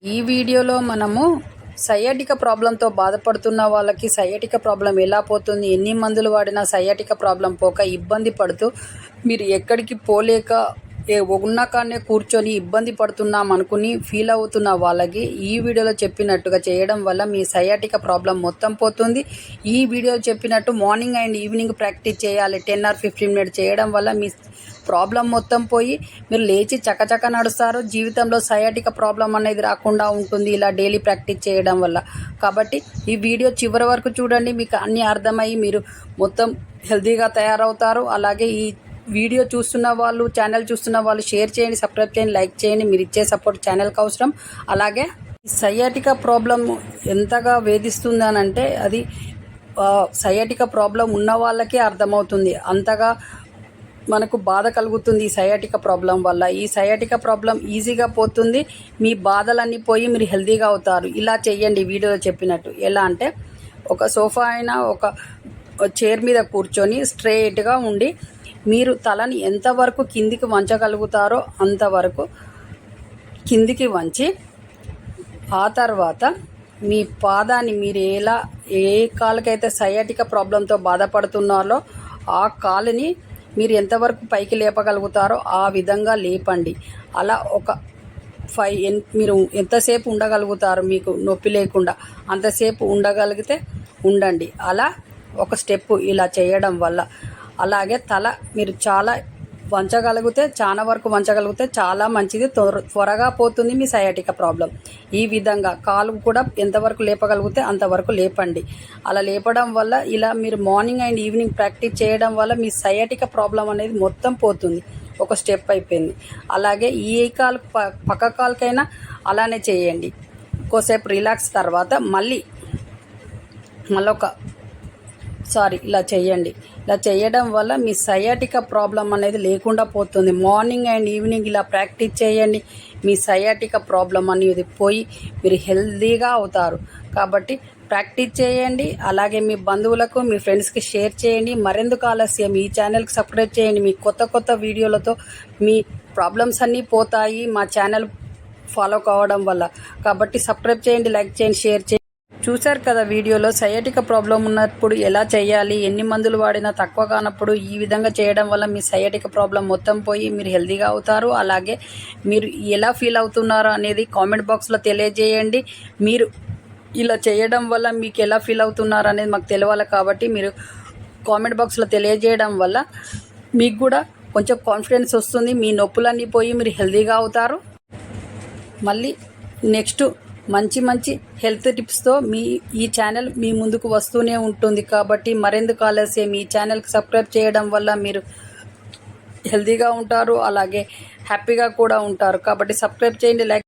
ఈ వీడియోలో మనము సయాటికా ప్రాబ్లంతో బాధపడుతున్న వాళ్ళకి సయాటికా ప్రాబ్లం ఎలా పోతుంది, ఎన్ని మందులు వాడినా సయాటికా ప్రాబ్లం పోక ఇబ్బంది పడుతూ మీరు ఎక్కడికి పోలేక ఉన్న కాడనే కూర్చొని ఇబ్బంది పడుతున్నాం అనుకుని ఫీల్ అవుతున్న వాళ్ళకి ఈ వీడియోలో చెప్పినట్టుగా చేయడం వల్ల మీ సయాటికా ప్రాబ్లం మొత్తం పోతుంది. ఈ వీడియోలో చెప్పినట్టు మార్నింగ్ అండ్ ఈవినింగ్ ప్రాక్టీస్ చేయాలి. 10 or 15 మినిట్స్ చేయడం వల్ల మీ ప్రాబ్లం మొత్తం పోయి మీరు లేచి చకచక నడుస్తారు. జీవితంలో సయాటికా ప్రాబ్లం అనేది రాకుండా ఉంటుంది ఇలా డైలీ ప్రాక్టీస్ చేయడం వల్ల. కాబట్టి ఈ వీడియో చివరి వరకు చూడండి, మీకు అన్నీ అర్థమయ్యి మీరు మొత్తం హెల్తీగా తయారవుతారు. అలాగే ఈ వీడియో చూస్తున్న వాళ్ళు, ఛానల్ చూస్తున్న వాళ్ళు షేర్ చేయండి, సబ్స్క్రైబ్ చేయండి, లైక్ చేయండి. మీరు ఇచ్చే సపోర్ట్ ఛానల్కి అవసరం. అలాగే సయాటికా ప్రాబ్లం ఎంతగా వేధిస్తుంది అని అంటే అది సయాటికా ప్రాబ్లం ఉన్న వాళ్ళకే అర్థమవుతుంది. అంతగా మనకు బాధ కలుగుతుంది ఈ సయాటికా ప్రాబ్లం వల్ల. ఈ సయాటికా ప్రాబ్లం ఈజీగా పోతుంది. మీ బాధలన్నీ పోయి మీరు హెల్తీగా అవుతారు. ఇలా చెయ్యండి వీడియోలో చెప్పినట్టు. ఎలా అంటే ఒక సోఫా అయినా ఒక చైర్ మీద కూర్చొని స్ట్రైట్గా ఉండి మీరు తలని ఎంతవరకు కిందికి వంచగలుగుతారో అంతవరకు కిందికి వంచి ఆ తర్వాత మీ పాదాన్ని మీరు ఏ కాలుకైతే సయాటికా ప్రాబ్లంతో బాధపడుతున్నారో ఆ కాలుని మీరు ఎంతవరకు పైకి లేపగలుగుతారో ఆ విధంగా లేపండి. అలా ఒక మీరు ఎంతసేపు ఉండగలుగుతారో మీకు నొప్పి లేకుండా అంతసేపు ఉండగలిగితే ఉండండి. అలా ఒక స్టెప్ ఇలా చేయడం వల్ల, అలాగే తల మీరు చాలా వరకు వంచగలిగితే చాలా మంచిది. త్వరగా పోతుంది మీ సయాటికా ప్రాబ్లం. ఈ విధంగా కాలు కూడా ఎంతవరకు లేపగలిగితే అంతవరకు లేపండి. అలా లేపడం వల్ల ఇలా మీరు మార్నింగ్ అండ్ ఈవినింగ్ ప్రాక్టీస్ చేయడం వల్ల మీ సయాటికా ప్రాబ్లం అనేది మొత్తం పోతుంది. ఒక స్టెప్ అయిపోయింది. అలాగే ఈ కాలు పక్క కాలుకైనా అలానే చేయండి. కోసేపు రిలాక్స్ తర్వాత ఇలా చేయండి. ఇలా చేయడం వల్ల మీ సయాటికా ప్రాబ్లం అనేది లేకుండా పోతుంది. మార్నింగ్ అండ్ ఈవినింగ్ ఇలా ప్రాక్టీస్ చేయండి. మీ సయాటికా ప్రాబ్లం అనేది పోయి మీరు హెల్తీగా అవుతారు. కాబట్టి ప్రాక్టీస్ చేయండి. అలాగే మీ బంధువులకు, మీ ఫ్రెండ్స్కి షేర్ చేయండి. మరెందుకు ఆలస్యం, ఈ ఛానల్కి సబ్స్క్రైబ్ చేయండి. మీ కొత్త వీడియోలతో మీ ప్రాబ్లమ్స్ అన్నీ పోతాయి మా ఛానల్ ఫాలో కావడం వల్ల. కాబట్టి సబ్స్క్రైబ్ చేయండి, లైక్ చేయండి, షేర్ చేయండి. చూశారు కదా వీడియోలో సయాటికా ప్రాబ్లం ఉన్నప్పుడు ఎలా చేయాలి, ఎన్ని మందులు వాడినా తక్కువ కానప్పుడు ఈ విధంగా చేయడం వల్ల మీ సయాటికా ప్రాబ్లం మొత్తం పోయి మీరు హెల్తీగా అవుతారు. అలాగే మీరు ఎలా ఫీల్ అవుతున్నారో అనేది కామెంట్ బాక్స్లో తెలియజేయండి. మీరు ఇలా చేయడం వల్ల మీకు ఎలా ఫీల్ అవుతున్నారు అనేది మాకు తెలియాలి. కాబట్టి మీరు కామెంట్ బాక్స్లో తెలియజేయడం వల్ల మీకు కూడా కొంచెం కాన్ఫిడెన్స్ వస్తుంది. మీ నొప్పులన్నీ పోయి మీరు హెల్తీగా అవుతారు. మళ్ళీ నెక్స్ట్ మంచి హెల్త్ టిప్స్తో ఈ ఛానల్ మీ ముందుకు వస్తూనే ఉంటుంది. కాబట్టి మరెందుకు ఆలస్యం, ఈ ఛానల్కి సబ్స్క్రైబ్ చేయడం వల్ల మీరు హెల్తీగా ఉంటారు. అలాగే హ్యాపీగా కూడా ఉంటారు. కాబట్టి సబ్స్క్రైబ్ చేయండి, లైక్